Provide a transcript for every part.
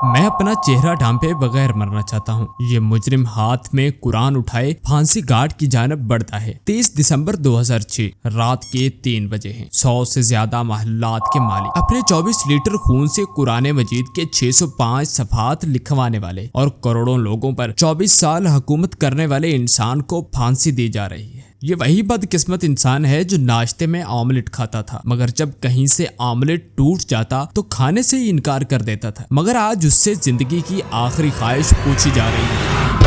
मैं अपना चेहरा ढांपे बगैर मरना चाहता हूँ। ये मुजरिम हाथ में कुरान उठाए फांसी घाट की जानब बढ़ता है। 23 दिसंबर 2006 रात के 3 बजे हैं। 100 से ज्यादा महल्लात के मालिक अपने 24 लीटर खून से कुरान मजीद के 605 सफात लिखवाने वाले और करोड़ों लोगों पर 24 साल हुकूमत करने वाले इंसान को फांसी दी जा रही है। ये वही बदकिस्मत इंसान है जो नाश्ते में ऑमलेट खाता था, मगर जब कहीं से ऑमलेट टूट जाता तो खाने से ही इनकार कर देता था। मगर आज उससे जिंदगी की आखिरी ख्वाहिश पूछी जा रही है।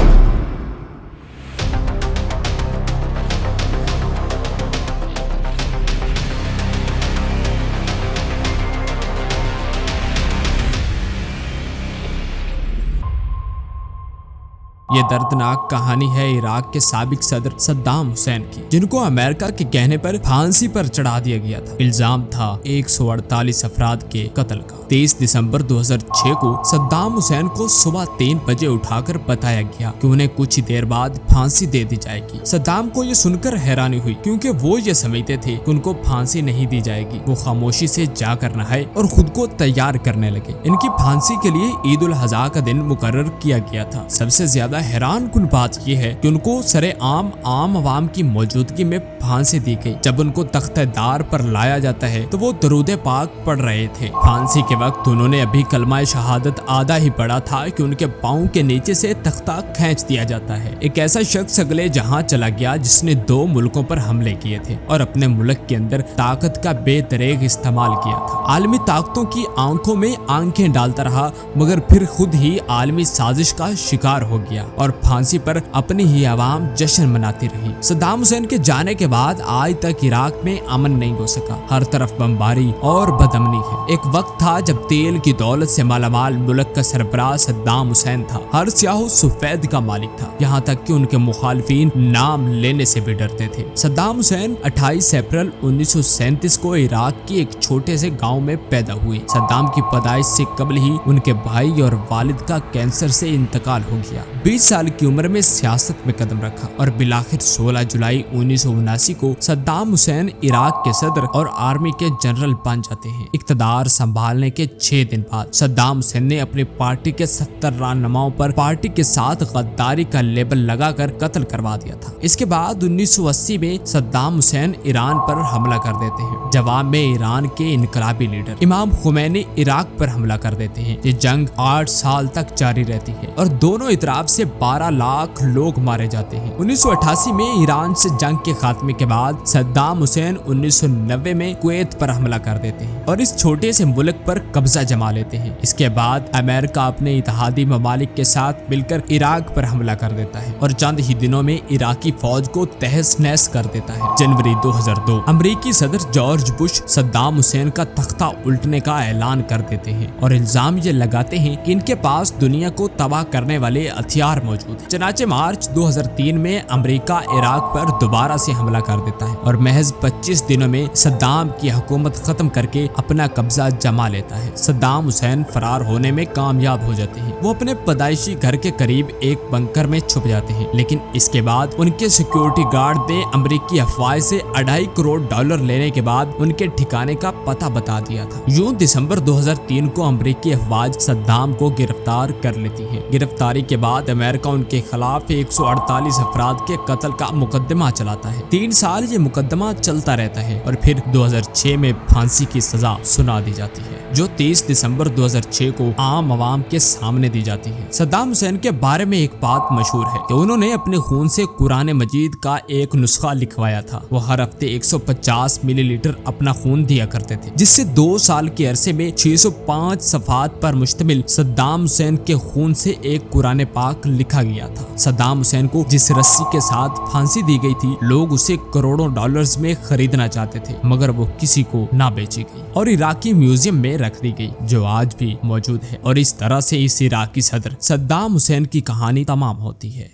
ये दर्दनाक कहानी है इराक के साबिक सदर सद्दाम हुसैन की, जिनको अमेरिका के कहने पर फांसी पर चढ़ा दिया गया था। इल्जाम था 148 अफराद के कत्ल का। 23 दिसंबर 2006 को सद्दाम हुसैन को सुबह 3 बजे उठाकर बताया गया कि उन्हें कुछ ही देर बाद फांसी दे दी जाएगी। सद्दाम को ये सुनकर हैरानी हुई, क्योंकि वो ये समझते थे कि उनको फांसी नहीं दी जाएगी। वो खामोशी से जाकर नहाए और खुद को तैयार करने लगे। इनकी फांसी के लिए ईद उल अज़हा का दिन मुकर्रर किया गया था। सबसे ज्यादा हैरान कुन बात यह है कि उनको सरेआम आम आवाम की मौजूदगी में फांसी दी गई। जब उनको तख्तेदार पर लाया जाता है तो वो दरूदे पाक पढ़ रहे थे। फांसी के वक्त उन्होंने अभी कलमा शहादत आधा ही पढ़ा था कि उनके पाँव के नीचे से तख्ता खींच दिया जाता है। एक ऐसा शख्स अगले जहां चला गया जिसने 2 मुल्कों पर हमले किए थे और अपने मुल्क के अंदर ताकत का बेतरेग इस्तेमाल किया था। आलमी ताकतों की आंखों में आंखें डालता रहा, मगर फिर खुद ही आलमी साजिश का शिकार हो गया और फांसी पर अपनी ही आवाम जश्न मनाती रही। सद्दाम हुसैन के जाने के बाद आज तक इराक में अमन नहीं हो सका। हर तरफ बमबारी और बदअमनी है। एक वक्त था जब तेल की दौलत से मालामाल मुल्क का सरबराह सद्दाम हुसैन था। हर स्याह सफेद का मालिक था, यहाँ तक कि उनके मुखालिफिन नाम लेने से भी डरते थे। सद्दाम हुसैन 28 अप्रैल 1937 को इराक के एक छोटे से गाँव में पैदा हुए। सद्दाम की पैदाइश से कबल ही उनके भाई और वालिद का कैंसर से इंतकाल हो गया। 20 साल की उम्र में सियासत में कदम रखा और बिलाखिर 16 जुलाई 1979 को सद्दाम हुसैन इराक के सदर और आर्मी के जनरल बन जाते हैं। इक्तदार संभालने के 6 दिन बाद सद्दाम हुसैन ने अपनी पार्टी के 70 रहनुमाओं पर पार्टी के साथ गद्दारी का लेबल लगाकर कत्ल करवा दिया था। इसके बाद 1980 में सद्दाम हुसैन ईरान पर हमला कर देते हैं। जवाब में ईरान के इनकलाबी लीडर इमाम खुमैनी इराक पर हमला कर देते हैं। ये जंग 8 साल तक जारी रहती है और दोनों इतराफ से 12 लाख लोग मारे जाते हैं। 1988 में ईरान से जंग के खात्मे के बाद सद्दाम हुसैन 1990 में कुवैत पर हमला कर देते हैं और इस छोटे से मुल्क पर कब्जा जमा लेते हैं। इसके बाद अमेरिका अपने इत्तेहादी ममालिक के साथ मिलकर इराक पर हमला कर देता है और चंद ही दिनों में इराकी फौज को तहस नहस कर देता है। जनवरी 2002 अमेरिकी सदर जॉर्ज बुश सद्दाम हुसैन का तख्ता उल्टने का ऐलान कर देते हैं और इल्जाम ये लगाते हैं कि इनके पास दुनिया को तबाह करने वाले हथियार मौजूद है। चनाचे मार्च 2003 में अमेरिका इराक पर दोबारा से हमला कर देता है और महज 25 दिनों में सद्दाम की हुकूमत खत्म करके अपना कब्जा जमा लेता है। सद्दाम हुसैन फरार होने में कामयाब हो जाते हैं। वो अपने पैदाइशी घर के करीब एक बंकर में छुप जाते हैं, लेकिन इसके बाद उनके सिक्योरिटी गार्ड ने अमेरिकी अफवाह से $2.5 करोड़ लेने के बाद उनके ठिकाने का पता बता दिया था। यूं दिसंबर 2003 को अमेरिकी अफवाज सद्दाम को गिरफ्तार कर लेती है। गिरफ्तारी के बाद अमेरिका उनके खिलाफ 148 अफराद के कत्ल का मुकदमा चलाता है। 3 साल ये मुकदमा चलता रहता है और फिर 2006 में फांसी की सजा सुना दी जाती है, जो 23 दिसंबर 2006 को आम आवाम के सामने दी जाती है। सद्दाम हुसैन के बारे में एक बात मशहूर है कि उन्होंने अपने खून से कुरान मजीद का एक नुस्खा लिखवाया था। वो हर हफ्ते 150 मिलीलीटर अपना खून दिया करते थे, जिससे 2 साल के अरसे में 605 सफात पर मुश्तमिल सद्दाम हुसैन के खून से एक कुरान पाक लिखा गया था। सद्दाम हुसैन को जिस रस्सी के साथ फांसी दी गई थी, लोग उसे करोड़ों डॉलर्स में खरीदना चाहते थे, मगर वो किसी को ना बेची गई और इराकी म्यूजियम में रख दी गई, जो आज भी मौजूद है। और इस तरह से इस इराकी सदर सद्दाम हुसैन की कहानी तमाम होती है।